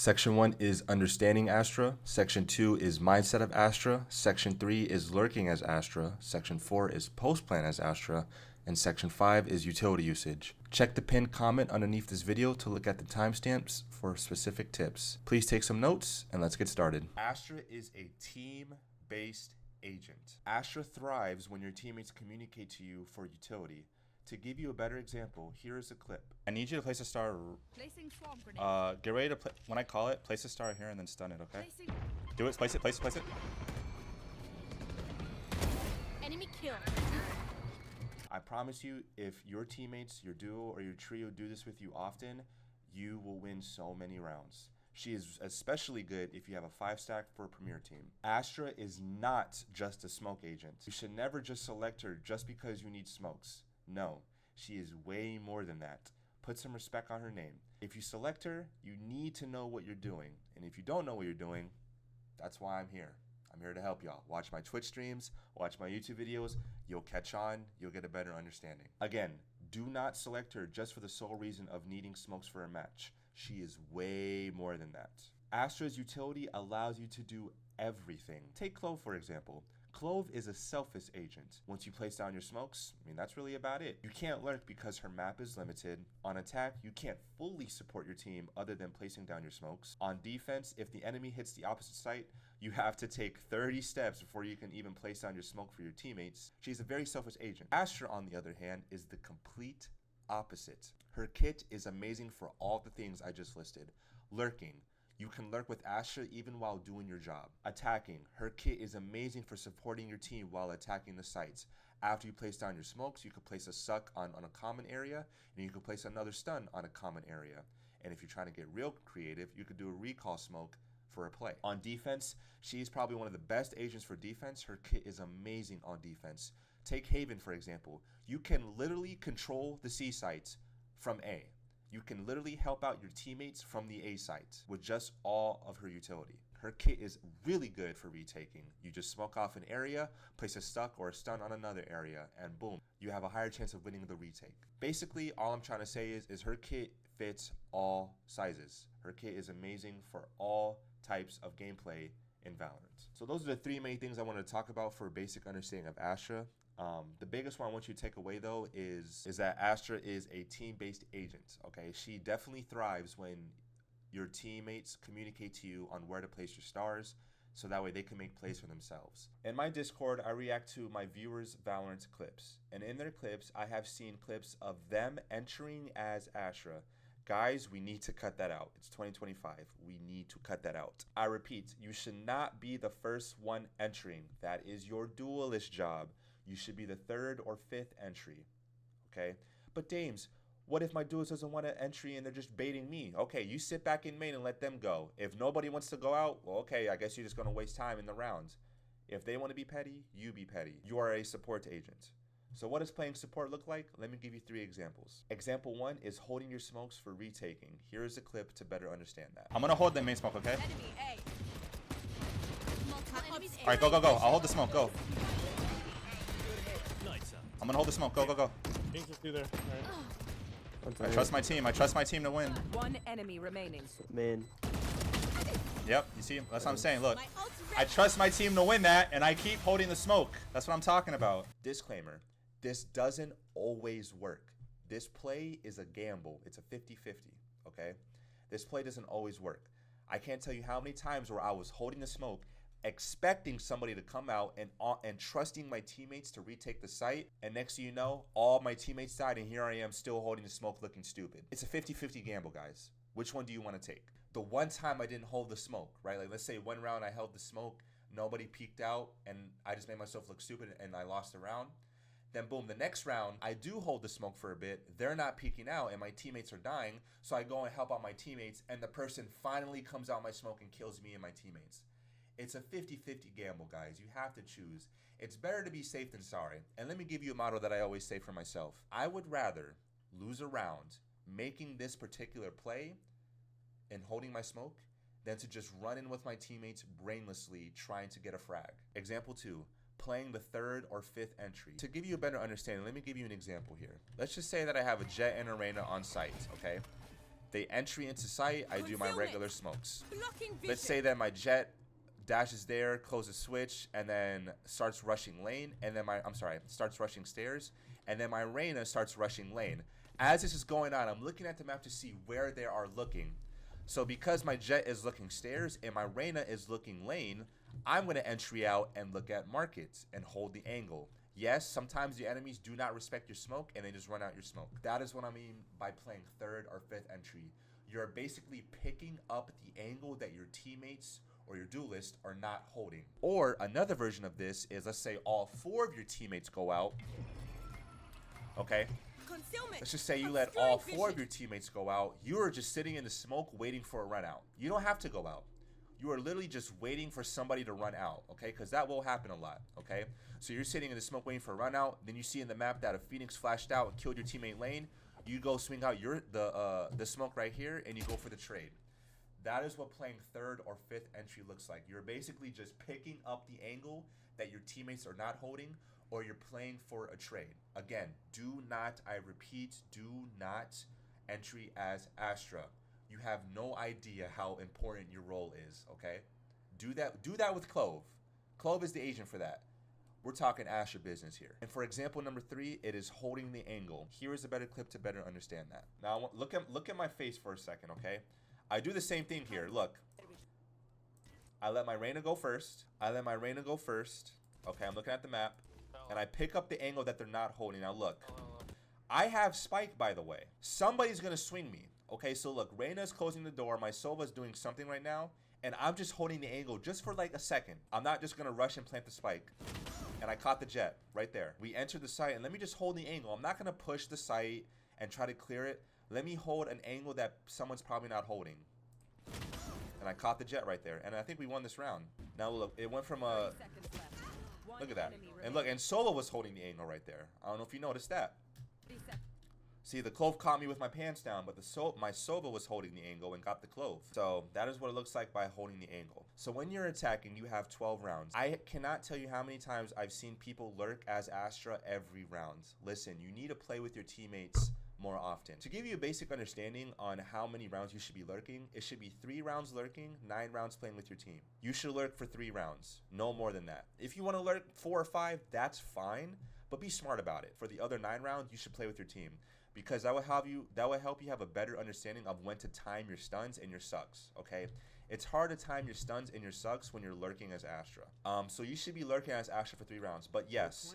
Section 1 is Understanding Astra. Section 2 is Mindset of Astra. Section 3 is Lurking as Astra. Section 4 is Post-Plan as Astra. And Section 5 is Utility Usage. Check the pinned comment underneath this video to look at the timestamps for specific tips. Please take some notes and let's get started. Astra is a team-based agent. Astra thrives when your teammates communicate to you for utility. To give you a better example, here is a clip. I need you to place a star. Placing swarm grenade. Get ready to play. When I call it, place a star here and then stun it, okay? Placing. Do it, place it, place it, place it. Enemy kill. I promise you, if your teammates, your duo, or your trio do this with you often, you will win so many rounds. She is especially good if you have a 5-stack for a premier team. Astra is not just a smoke agent. You should never just select her just because you need smokes. No, she is way more than that. Put some respect on her name. If you select her, you need to know what you're doing. And if you don't know what you're doing, that's why I'm here. I'm here to help y'all. Watch my Twitch streams, watch my YouTube videos. You'll catch on, you'll get a better understanding. Again, do not select her just for the sole reason of needing smokes for a match. She is way more than that. Astra's utility allows you to do everything. Take Clove, for example. Clove is a selfish agent. Once you place down your smokes, that's really about it. You can't lurk because her map is limited. On attack, you can't fully support your team other than placing down your smokes. On defense, if the enemy hits the opposite site, you have to take 30 steps before you can even place down your smoke for your teammates. She's a very selfish agent. Astra, on the other hand, is the complete opposite. Her kit is amazing for all the things I just listed. Lurking. You can lurk with Astra even while doing your job. Attacking. Her kit is amazing for supporting your team while attacking the sites. After you place down your smokes, you can place a suck on a common area, and you can place another stun on a common area. And if you're trying to get real creative, you could do a recall smoke for a play. On defense, she's probably one of the best agents for defense. Her kit is amazing on defense. Take Haven, for example. You can literally control the C sites from A. You can literally help out your teammates from the A site with just all of her utility. Her kit is really good for retaking. You just smoke off an area, place a stuck or a stun on another area, and boom, you have a higher chance of winning the retake. Basically, all I'm trying to say is her kit fits all sizes. Her kit is amazing for all types of gameplay in Valorant. So those are the 3 main things I want to talk about for a basic understanding of Astra. The biggest one I want you to take away though is that Astra is a team-based agent, okay? She definitely thrives when your teammates communicate to you on where to place your stars, so that way they can make plays for themselves. In my Discord, I react to my viewers' Valorant clips, and in their clips, I have seen clips of them entering as Astra. Guys, we need to cut that out. It's 2025. We need to cut that out. I repeat, you should not be the first one entering. That is your duelist job. You should be the 3rd or 5th entry, okay? But Dames, what if my duelist doesn't want an entry and they're just baiting me? Okay, you sit back in main and let them go. If nobody wants to go out, well, okay, I guess you're just gonna waste time in the rounds. If they wanna be petty, you be petty. You are a support agent. So what does playing support look like? Let me give you 3 examples. Example 1 is holding your smokes for retaking. Here is a clip to better understand that. I'm gonna hold the main smoke, okay? Enemy A. All right, go, go, go. I'll hold the smoke, go. I'm gonna hold the smoke. Go, go, go. I trust my team. I trust my team to win. 1 enemy remaining. Man. Yep, you see? That's what I'm saying. Look, I trust my team to win that, and I keep holding the smoke. That's what I'm talking about. Disclaimer. This doesn't always work. This play is a gamble. It's a 50-50, okay? This play doesn't always work. I can't tell you how many times where I was holding the smoke, expecting somebody to come out and trusting my teammates to retake the site, and next thing you know, all my teammates died, and here I am still holding the smoke looking stupid. It's a 50-50 gamble, guys. Which one do you want to take? The one time I didn't hold the smoke, right? Like, let's say one round I held the smoke, nobody peeked out, and I just made myself look stupid, and I lost the round. Then boom, the next round, I do hold the smoke for a bit, they're not peeking out, and my teammates are dying, so I go and help out my teammates, and the person finally comes out my smoke and kills me and my teammates. It's a 50-50 gamble, guys. You have to choose. It's better to be safe than sorry. And let me give you a motto that I always say for myself. I would rather lose a round making this particular play and holding my smoke than to just run in with my teammates brainlessly trying to get a frag. Example 2, playing the 3rd or 5th entry. To give you a better understanding, let me give you an example here. Let's just say that I have a Jet and a Reyna on site, okay? They entry into sight, I do my regular smokes. Blocking vision. Let's say that my jet dashes there, closes switch, and then starts rushing lane, and then starts rushing stairs, and then my Reyna starts rushing lane. As this is going on, I'm looking at the map to see where they are looking. So because my jet is looking stairs and my Reyna is looking lane, I'm going to entry out and look at markets and hold the angle. Yes, sometimes the enemies do not respect your smoke and they just run out your smoke. That is what I mean by playing third or fifth entry. You're basically picking up the angle that your teammates or your duelist are not holding. Or another version of this is, let's say all 4 of your teammates go out. Okay. Let's just say you let all 4 of your teammates go out. You are just sitting in the smoke waiting for a run out. You don't have to go out. You are literally just waiting for somebody to run out, okay? Because that will happen a lot, okay? So you're sitting in the smoke waiting for a run out. Then you see in the map that a Phoenix flashed out and killed your teammate lane. You go swing out the smoke right here and you go for the trade. That is what playing third or fifth entry looks like. You're basically just picking up the angle that your teammates are not holding, or you're playing for a trade. Again, do not, I repeat, do not entry as Astra. You have no idea how important your role is, okay? Do that with Clove. Clove is the agent for that. We're talking Astra business here. And for example number 3, it is holding the angle. Here is a better clip to better understand that. Now look at my face for a second, okay? I do the same thing here. Look. I let my Reyna go first. Okay, I'm looking at the map. And I pick up the angle that they're not holding. Now look. I have Spike, by the way. Somebody's going to swing me. Okay, so look. Reyna's closing the door. My Sova's doing something right now. And I'm just holding the angle just for like a second. I'm not just going to rush and plant the spike. And I caught the jet right there. We entered the site. And let me just hold the angle. I'm not going to push the site and try to clear it. Let me hold an angle that someone's probably not holding. And I caught the jet right there. And I think we won this round. Now look, it went from a... Look at that. And look, and Solo was holding the angle right there. I don't know if you noticed that. See, the Clove caught me with my pants down, but my Sova was holding the angle and got the Clove. So that is what it looks like by holding the angle. So when you're attacking, you have 12 rounds. I cannot tell you how many times I've seen people lurk as Astra every round. Listen, you need to play with your teammates more often. To give you a basic understanding on how many rounds you should be lurking, it should be 3 rounds lurking, 9 rounds playing with your team. You should lurk for 3 rounds, no more than that. If you want to lurk 4 or 5, that's fine, but be smart about it. For the other 9 rounds, you should play with your team, because that will help you have a better understanding of when to time your stuns and your sucks, okay? It's hard to time your stuns and your sucks when you're lurking as Astra. So you should be lurking as Astra for 3 rounds, but yes.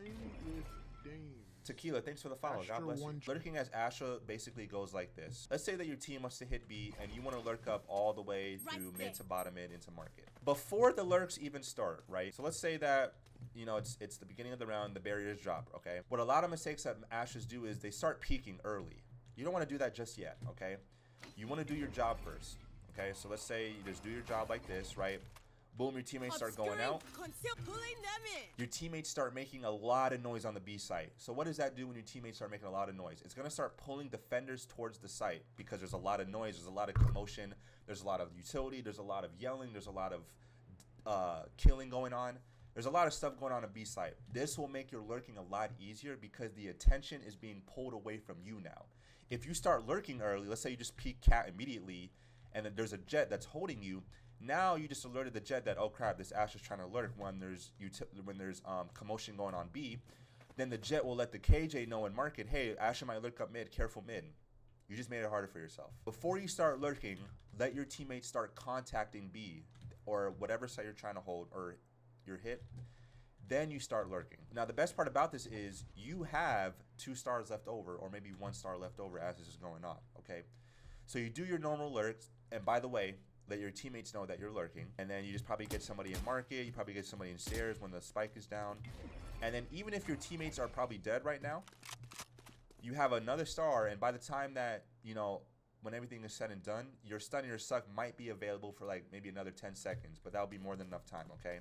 Tequila, thanks for the follow. God bless you. Lurking as Astra basically goes like this. Let's say that your team wants to hit B and you want to lurk up all the way through mid to bottom mid into market. Before the lurks even start, right? So let's say that, you know, it's the beginning of the round, the barriers drop, okay? What a lot of mistakes that Astras do is they start peeking early. You don't want to do that just yet, okay? You want to do your job first, okay? So let's say you just do your job like this, right? Boom, your teammates start going out. Your teammates start making a lot of noise on the B site. So what does that do when your teammates start making a lot of noise? It's going to start pulling defenders towards the site because there's a lot of noise, there's a lot of commotion, there's a lot of utility, there's a lot of yelling, there's a lot of killing going on. There's a lot of stuff going on B site. This will make your lurking a lot easier because the attention is being pulled away from you now. If you start lurking early, let's say you just peek cat immediately and then there's a jet that's holding you. Now you just alerted the jet that, oh crap, this Astra's trying to lurk when there's commotion going on B. Then the jet will let the KJ know in market, hey, Astra might lurk up mid, careful mid. You just made it harder for yourself. Before you start lurking, let your teammates start contacting B or whatever site you're trying to hold or your hit. Then you start lurking. Now the best part about this is you have 2 stars left over or maybe 1 star left over as this is going on, okay? So you do your normal lurks, and by the way, let your teammates know that you're lurking, and then you just probably get somebody in market, you probably get somebody in stairs when the spike is down, and then even if your teammates are probably dead right now, you have another star, and by the time that, you know, when everything is said and done, your stun and your suck might be available for like maybe another 10 seconds, but that'll be more than enough time, okay?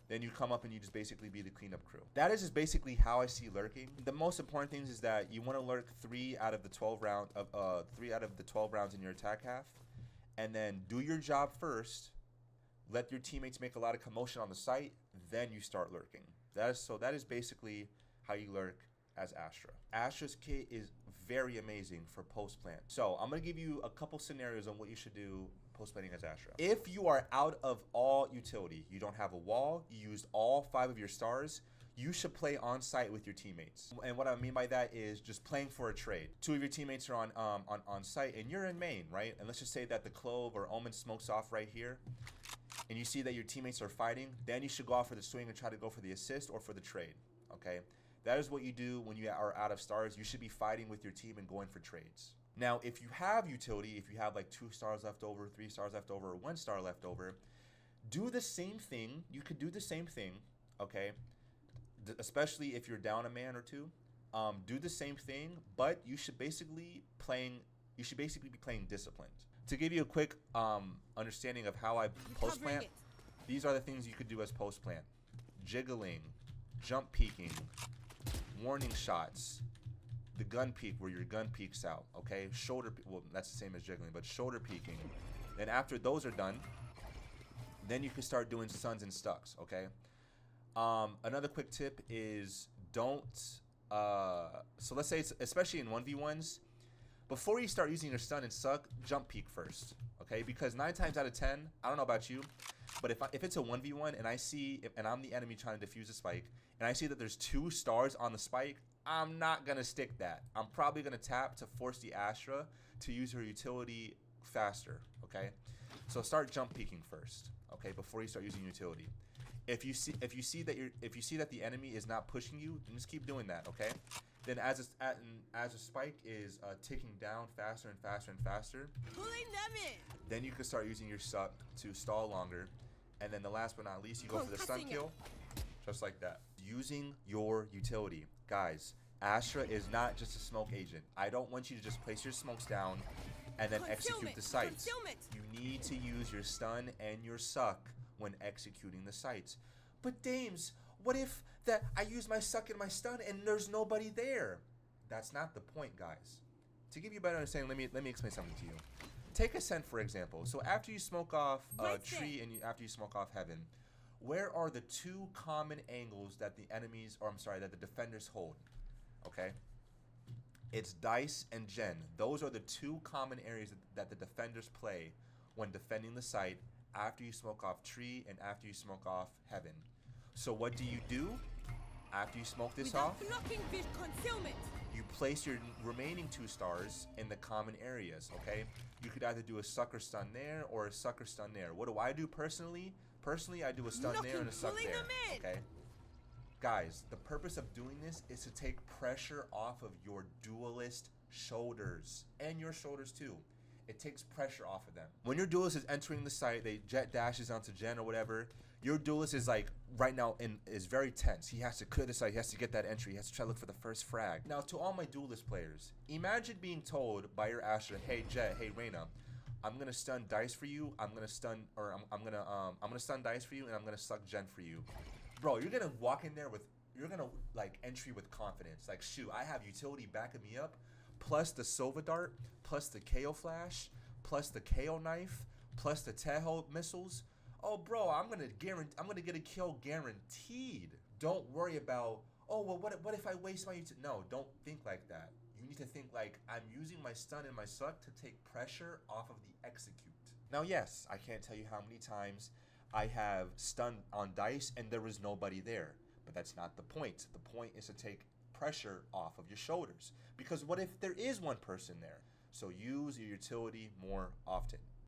Then you come up and you just basically be the cleanup crew. That is just basically how I see lurking. The most important things is that you want to lurk 3 out of the 12 rounds in your attack half. And then do your job first, let your teammates make a lot of commotion on the site, then you start lurking. That is basically how you lurk as Astra. Astra's kit is very amazing for post plant. So I'm gonna give you a couple scenarios on what you should do post planting as Astra. If you are out of all utility, you don't have a wall, you used all 5 of your stars, you should play on site with your teammates. And what I mean by that is just playing for a trade. 2 of your teammates are on site and you're in main, right? And let's just say that the Clove or Omen smokes off right here and you see that your teammates are fighting, then you should go off for the swing and try to go for the assist or for the trade, okay? That is what you do when you are out of stars. You should be fighting with your team and going for trades. Now, if you have utility, if you have like 2 stars left over, 3 stars left over, or 1 star left over, do the same thing. You could do the same thing, okay? Especially if you're down a man or 2, do the same thing, but you should basically be playing disciplined. To give you a quick understanding of how I post plant, these are the things you could do as post plant: jiggling, jump peeking, warning shots, the gun peek where your gun peeks out, okay? Shoulder, well, that's the same as jiggling, but shoulder peeking. Then after those are done, then you can start doing stuns and stucks, okay? Another quick tip is don't, so let's say it's, especially in 1v1s, before you start using your stun and suck, jump peek first, okay? Because 9 times out of 10, I don't know about you, but if it's a 1v1 and and I'm the enemy trying to defuse a spike, and I see that there's 2 stars on the spike, I'm not gonna stick that. I'm probably gonna tap to force the Astra to use her utility faster, okay? So start jump peeking first, okay, before you start using utility. If you see that the enemy is not pushing you, then just keep doing that, okay? Then as a spike is ticking down faster and faster and faster, Pulling them in. then you can start using your suck to stall longer. And then the last but not least, you go for the stun kill, just like that. Using your utility. Guys, Astra is not just a smoke agent. I don't want you to just place your smokes down and then execute the sites. You need to use your stun and your suck when executing the sites. But Dames, what if that I use my suck and my stun and there's nobody there? That's not the point, guys. To give you a better understanding, let me explain something to you. Take Ascent, for example. So after you smoke off Tree and after you smoke off Heaven, where are the 2 common angles that the enemies, or I'm sorry, that the defenders hold? Okay? It's Dice and Gen. Those are the 2 common areas that the defenders play when defending the site after you smoke off Tree and after you smoke off Heaven. So what do? After you smoke this off, you place your remaining 2 stars in the common areas, okay? You could either do a sucker stun there or a sucker stun there. What do I do personally? Personally, I do a stun there and a suck there, okay? Guys, the purpose of doing this is to take pressure off of your duelist shoulders and your shoulders too. It takes pressure off of them. When your duelist is entering the site, they jet dashes onto Gen or whatever, your duelist is like right now is very tense. He has to clear the site, he has to get that entry, he has to try to look for the first frag. Now to all my duelist players, imagine being told by your Astra, hey Jet, hey Reyna, I'm gonna stun Dice for you, I'm gonna stun Dice for you, and I'm gonna suck Gen for you. Bro, you're gonna walk in there you're gonna like entry with confidence. Like, shoot, I have utility backing me up, plus the Sova Dart, plus the KO Flash, plus the KO Knife, plus the Teho missiles. Oh, bro, I'm gonna get a kill guaranteed. Don't worry about, oh, well, what if I waste my utility? No, don't think like that. You need to think like, I'm using my stun and my suck to take pressure off of the execute. Now, yes, I can't tell you how many times I have stunned on Dice and there was nobody there. But that's not the point. The point is to take pressure off of your shoulders. Because what if there is one person there? So use your utility more often.